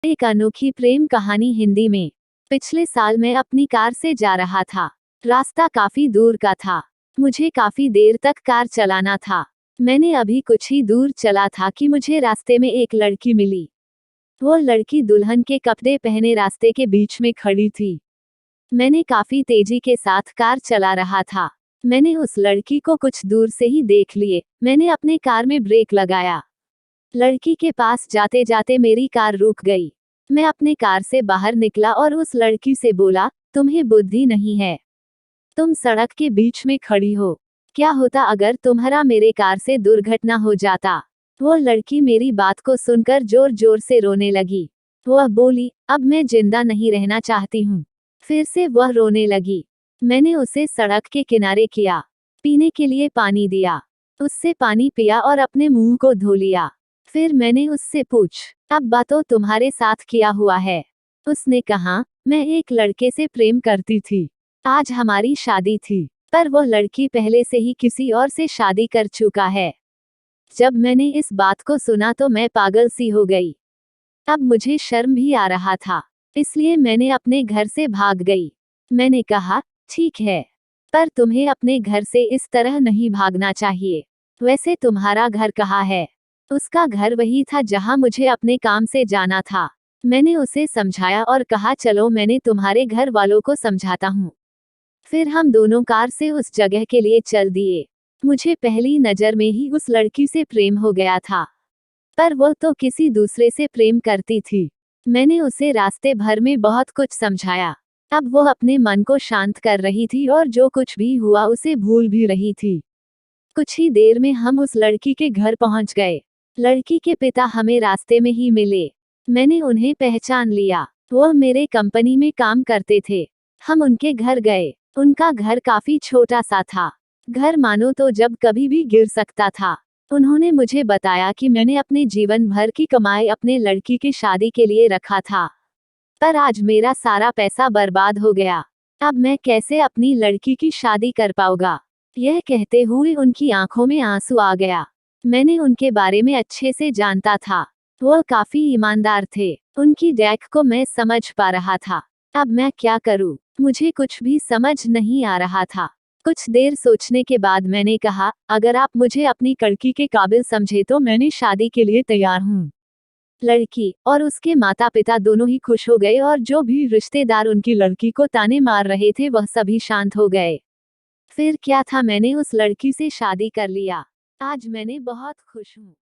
एक अनोखी प्रेम कहानी हिंदी में। पिछले साल मैं अपनी कार से जा रहा था। रास्ता काफी दूर का था। मुझे काफी देर तक कार चलाना था। मैंने अभी कुछ ही दूर चला था कि मुझे रास्ते में एक लड़की मिली। वो लड़की दुल्हन के कपड़े पहने रास्ते के बीच में खड़ी थी। मैंने काफी तेजी के साथ कार चला रहा था। मैंने उस लड़की को कुछ दूर से ही देख लिए। मैंने अपने कार में ब्रेक लगाया। लड़की के पास जाते जाते मेरी कार रुक गई। मैं अपने कार से बाहर निकला और उस लड़की से बोला, तुम्हें बुद्धि नहीं है? तुम सड़क के बीच में खड़ी हो। क्या होता अगर तुम्हारा मेरे कार से दुर्घटना हो जाता? वो लड़की मेरी बात को सुनकर जोर जोर से रोने लगी। वह बोली, अब मैं जिंदा नहीं रहना चाहती हूँ। फिर से वह रोने लगी। मैंने उसे सड़क के किनारे किया। पीने के लिए पानी दिया। उससे पानी पिया और अपने मुंह को धो लिया। फिर मैंने उससे अब बातों तुम्हारे साथ किया हुआ है। उसने कहा, मैं एक लड़के से प्रेम करती थी। आज हमारी शादी थी, पर वह लड़की पहले से ही किसी और से शादी कर चुका है। जब मैंने इस बात को सुना तो मैं पागल सी हो गई। अब मुझे शर्म भी आ रहा था, इसलिए मैंने अपने घर से भाग गई। मैंने कहा, ठीक है, पर तुम्हें अपने घर से इस तरह नहीं भागना चाहिए। वैसे तुम्हारा घर कहाँ है? उसका घर वही था जहां मुझे अपने काम से जाना था। मैंने उसे समझाया और कहा, चलो मैंने तुम्हारे घर वालों को समझाता हूँ। फिर हम दोनों कार से उस जगह के लिए चल दिए। मुझे पहली नजर में ही उस लड़की से प्रेम हो गया था, पर वो तो किसी दूसरे से प्रेम करती थी। मैंने उसे रास्ते भर में बहुत कुछ समझाया। अब वो अपने मन को शांत कर रही थी और जो कुछ भी हुआ उसे भूल भी रही थी। कुछ ही देर में हम उस लड़की के घर पहुंच गए। लड़की के पिता हमें रास्ते में ही मिले। मैंने उन्हें पहचान लिया। वो मेरे कंपनी में काम करते थे। हम उनके घर गए। उनका घर काफी छोटा सा था। घर मानो तो जब कभी भी गिर सकता था। उन्होंने मुझे बताया कि मैंने अपने जीवन भर की कमाई अपने लड़की की शादी के लिए रखा था, पर आज मेरा सारा पैसा बर्बाद हो गया। अब मैं कैसे अपनी लड़की की शादी कर पाऊंगा? यह कहते हुए उनकी आंखों में आंसू आ गया। मैंने उनके बारे में अच्छे से जानता था। वह काफी ईमानदार थे। उनकी डैक को मैं समझ पा रहा था। अब मैं क्या करूं? मुझे कुछ भी समझ नहीं आ रहा था। कुछ देर सोचने के बाद मैंने कहा, अगर आप मुझे अपनी लड़की के काबिल समझे तो मैंने शादी के लिए तैयार हूँ। लड़की और उसके माता पिता दोनों ही खुश हो गए और जो भी रिश्तेदार उनकी लड़की को ताने मार रहे थे वह सभी शांत हो गए। फिर क्या था, मैंने उस लड़की से शादी कर लिया। आज मैंने बहुत खुश हूँ।